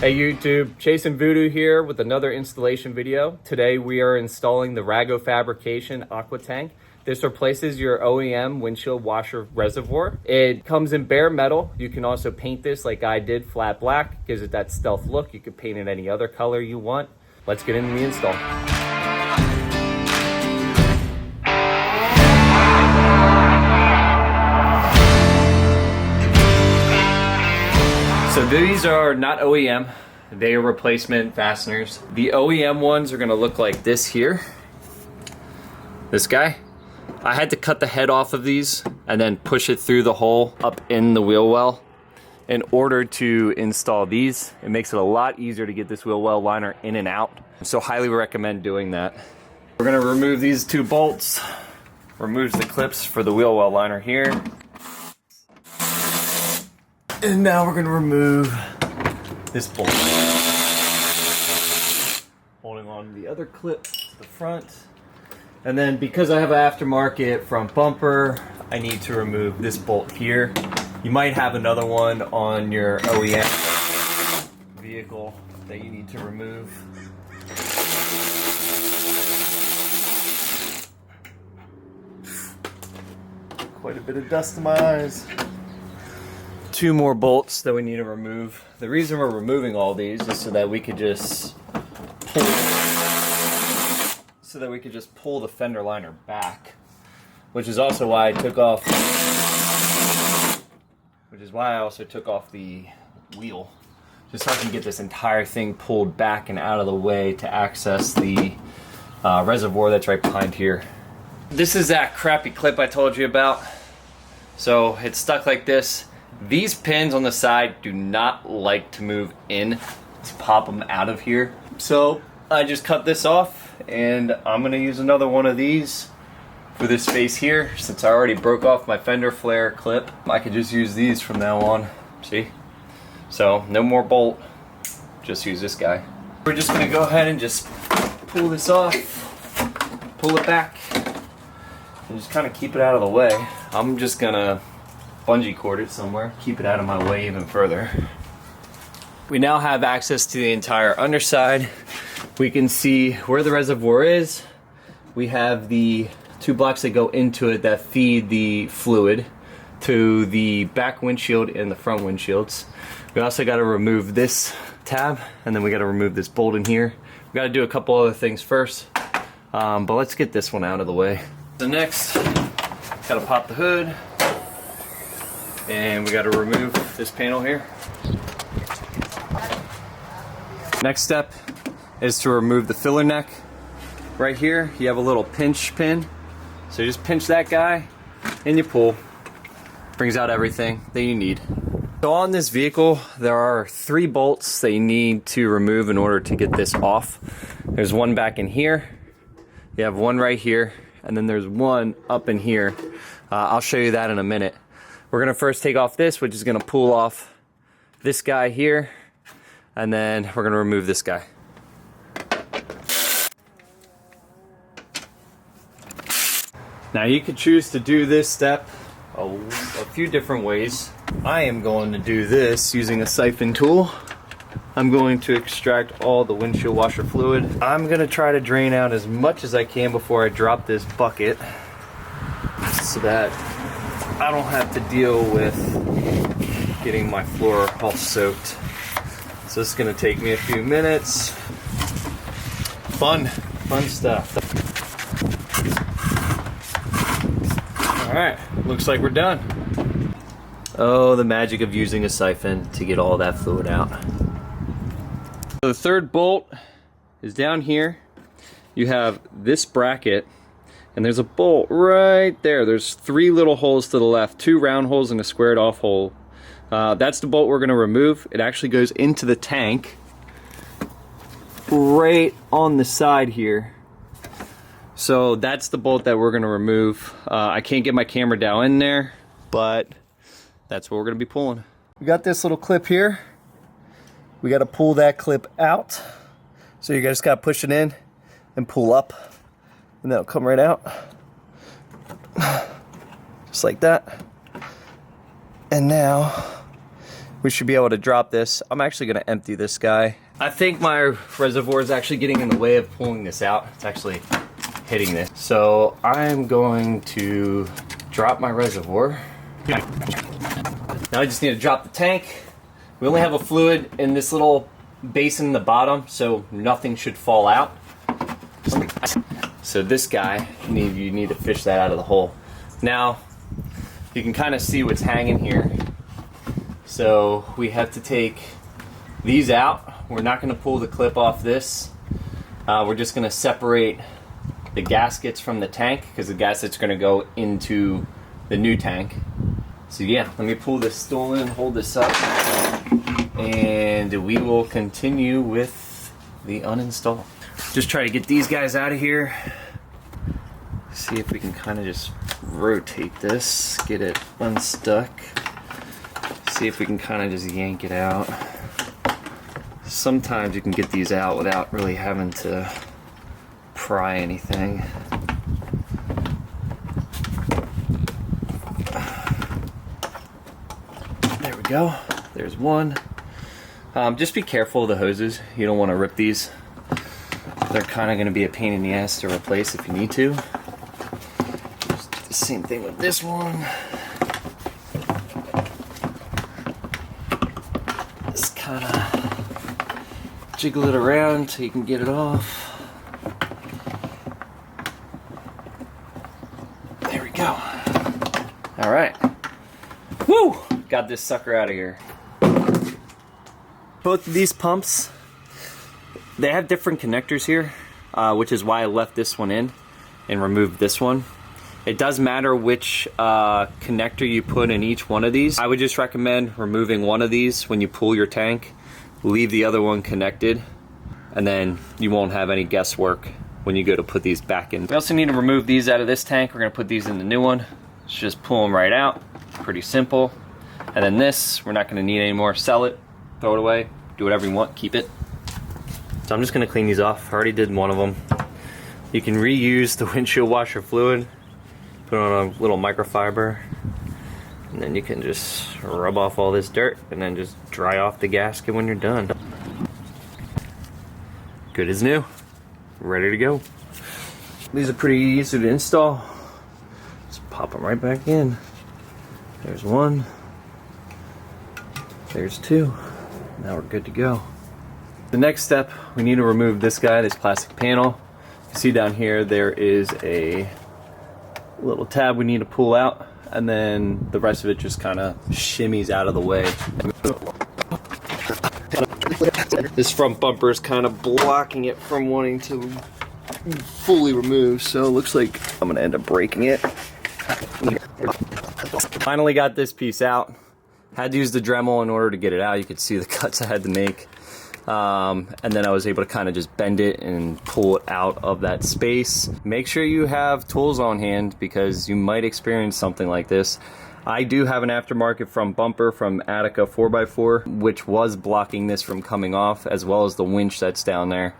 Hey YouTube, Chasing Voodoo here with another installation video. Today we are installing the Rago Fabrication Aqua Tank. This replaces your OEM windshield washer reservoir. It comes in bare metal. You can also paint this like I did, flat black. Gives it that stealth look. You can paint it any other color you want. Let's get into the install. So these are not OEM, they are replacement fasteners. The OEM ones are gonna look like this here. This guy. I had to cut the head off of these and then push it through the hole up in the wheel well in order to install these. It makes it a lot easier to get this wheel well liner in and out. So highly recommend doing that. We're gonna remove these two bolts. Removes the clips for the wheel well liner here. And now we're going to remove this bolt. Holding on to the other clip to the front. And then because I have an aftermarket front bumper, I need to remove this bolt here. You might have another one on your OEM vehicle that you need to remove. Quite a bit of dust in my eyes. Two more bolts that we need to remove. The reason we're removing all these is so that we could just pull the fender liner back, which is also why I took off the wheel, just so I can get this entire thing pulled back and out of the way to access the reservoir that's right behind here. This is that crappy clip I told you about. So it's stuck like this. These pins on the side do not like to move in. Let's pop them out of here. So I just cut this off and I'm gonna use another one of these for this space here. Since I already broke off my fender flare clip, I could just use these from now on. See? So no more bolt, just use this guy. We're just gonna go ahead and just pull this off, pull it back, and just kind of keep it out of the way. I'm just gonna bungee cord it somewhere, keep it out of my way even further. We now have access to the entire underside. We can see where the reservoir is. We have the two blocks that go into it that feed the fluid to the back windshield and the front windshields. We also got to remove this tab, and then we got to remove this bolt in here. We got to do a couple other things first, but let's get this one out of the way. So next, got to pop the hood. And we got to remove this panel here. Next step is to remove the filler neck. Right here, you have a little pinch pin. So you just pinch that guy and you pull. Brings out everything that you need. So on this vehicle, there are 3 bolts that you need to remove in order to get this off. There's one back in here. You have one right here. And then there's one up in here. I'll show you that in a minute. We're gonna first take off this, which is gonna pull off this guy here, and then we're gonna remove this guy. Now you could choose to do this step a few different ways. I am going to do this using a siphon tool. I'm going to extract all the windshield washer fluid. I'm gonna try to drain out as much as I can before I drop this bucket so that I don't have to deal with getting my floor all soaked. So this is gonna take me a few minutes. Fun stuff. All right, looks like we're done. Oh, the magic of using a siphon to get all that fluid out. So the third bolt is down here. You have this bracket, and there's a bolt right there. There's 3 little holes to the left, 2 round holes and a squared off hole. That's the bolt we're gonna remove. It actually goes into the tank right on the side here. So that's the bolt that we're gonna remove. I can't get my camera down in there, but that's what we're gonna be pulling. We got this little clip here. We gotta pull that clip out. So you just gotta push it in and pull up, and that'll come right out. Just like that. And now we should be able to drop this. I'm actually gonna empty this guy. I think my reservoir is actually getting in the way of pulling this out. It's actually hitting this. So I'm going to drop my reservoir. Now I just need to drop the tank. We only have a fluid in this little basin in the bottom, so nothing should fall out. So this guy, you need to fish that out of the hole. Now, you can kind of see what's hanging here. So we have to take these out. We're not going to pull the clip off this. We're just going to separate the gaskets from the tank, because the gaskets are going to go into the new tank. So yeah, let me pull this stool in, hold this up, and we will continue with the uninstall. Just try to get these guys out of here. See if we can kind of just rotate this, get it unstuck. See if we can kind of just yank it out. Sometimes you can get these out without really having to pry anything. There we go. There's one. Just be careful of the hoses. You don't want to rip these. They're kind of going to be a pain in the ass to replace if you need to. Just do the same thing with this one. Just kind of jiggle it around so you can get it off. There we go. All right. Woo! Got this sucker out of here. Both of these pumps, they have different connectors here, which is why I left this one in and removed this one. It does matter which connector you put in each one of these. I would just recommend removing one of these when you pull your tank, leave the other one connected, and then you won't have any guesswork when you go to put these back in. We also need to remove these out of this tank. We're gonna put these in the new one. Let's just pull them right out, pretty simple. And then this, we're not gonna need anymore. Sell it, throw it away, do whatever you want, keep it. So I'm just gonna clean these off. I already did one of them. You can reuse the windshield washer fluid, put on a little microfiber, and then you can just rub off all this dirt and then just dry off the gasket when you're done. Good as new, ready to go. These are pretty easy to install. Just pop them right back in. There's one, there's two. Now we're good to go. The next step, we need to remove this guy, this plastic panel. You see down here, there is a little tab we need to pull out, and then the rest of it just kind of shimmies out of the way. This front bumper is kind of blocking it from wanting to fully remove, so it looks like I'm gonna end up breaking it. Finally got this piece out. Had to use the Dremel in order to get it out. You could see the cuts I had to make. And then I was able to kind of just bend it and pull it out of that space. Make sure you have tools on hand because you might experience something like this. I do have an aftermarket front bumper from Attica 4x4, which was blocking this from coming off, as well as the winch that's down there.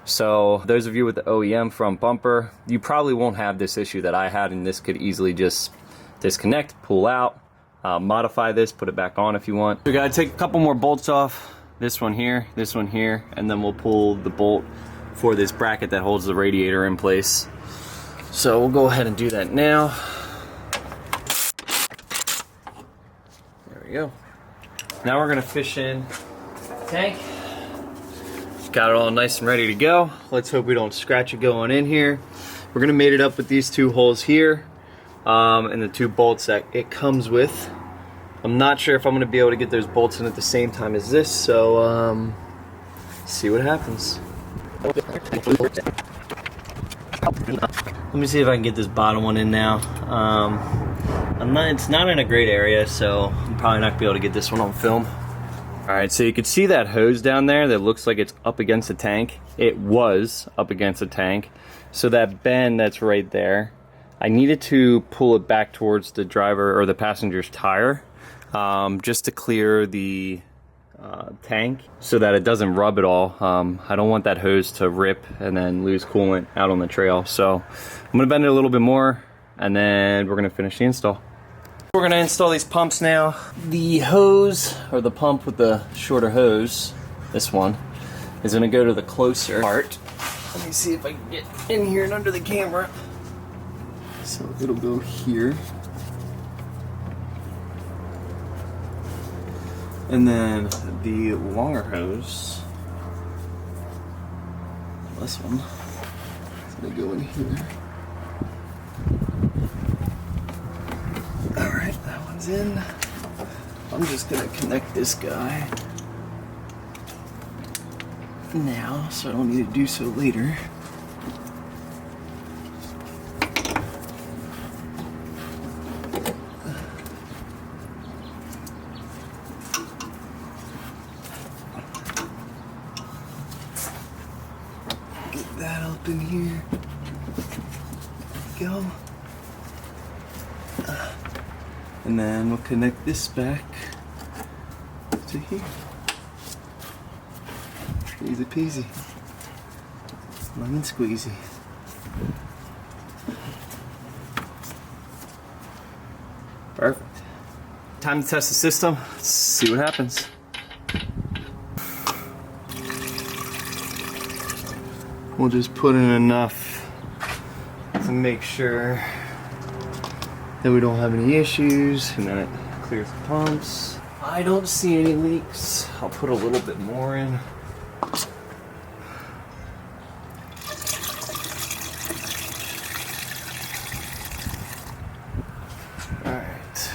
So those of you with the OEM front bumper, you probably won't have this issue that I had, and this could easily just disconnect, pull out, modify this, put it back on if you want. We gotta take a couple more bolts off. This one here, and then we'll pull the bolt for this bracket that holds the radiator in place. So we'll go ahead and do that now. There we go. Now we're gonna fish in the tank. Got it all nice and ready to go. Let's hope we don't scratch it going in here. We're gonna mate it up with these two holes here, and the two bolts that it comes with. I'm not sure if I'm going to be able to get those bolts in at the same time as this, so see what happens. Let me see if I can get this bottom one in now. It's not in a great area, so I'm probably not going to be able to get this one on film. Alright, so you can see that hose down there that looks like it's up against the tank. It was up against the tank. So that bend that's right there, I needed to pull it back towards the driver or the passenger's tire. Just to clear the tank so that it doesn't rub at all. I don't want that hose to rip and then lose coolant out on the trail. So I'm gonna bend it a little bit more and then we're gonna finish the install. We're gonna install these pumps now. The hose, or the pump with the shorter hose, this one, is gonna go to the closer part. Let me see if I can get in here and under the camera. So it'll go here. And then the longer hose, this one, is gonna go in here. Alright, that one's in. I'm just gonna connect this guy now, so I don't need to do so later. Get that up in here. There we go. And then we'll connect this back to here. Easy peasy. Lemon squeezy. Perfect. Time to test the system. Let's see what happens. We'll just put in enough to make sure that we don't have any issues, and then it clears the pumps. I don't see any leaks. I'll put a little bit more in. Alright.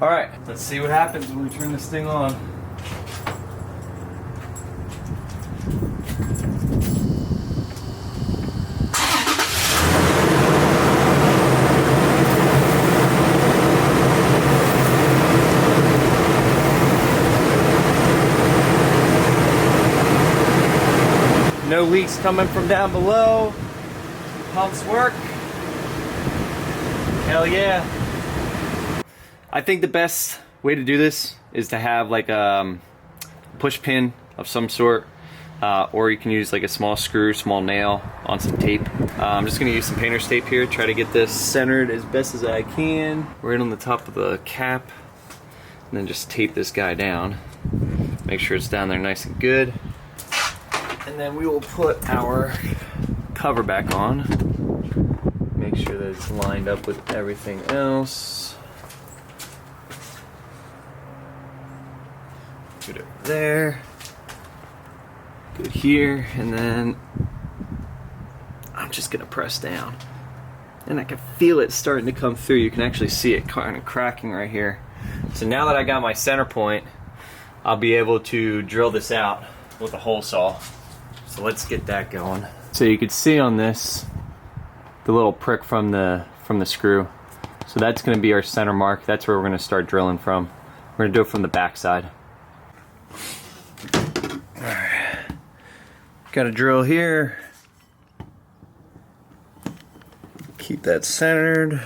Alright, let's see what happens when we turn this thing on. No leaks coming from down below. Pumps work. Hell yeah. I think the best way to do this is to have like a push pin of some sort, or you can use like a small screw, small nail on some tape. I'm just gonna use some painter's tape here, try to get this centered as best as I can, right on the top of the cap, and then just tape this guy down. Make sure it's down there nice and good. And then we will put our cover back on. Make sure that it's lined up with everything else. Good over there. Good here. And then I'm just gonna press down. And I can feel it starting to come through. You can actually see it kind of cracking right here. So now that I got my center point, I'll be able to drill this out with a hole saw. So let's get that going. So you can see on this the little prick from the screw. So that's going to be our center mark. That's where we're going to start drilling from. We're going to do it from the back side. Alright. Got a drill here. Keep that centered.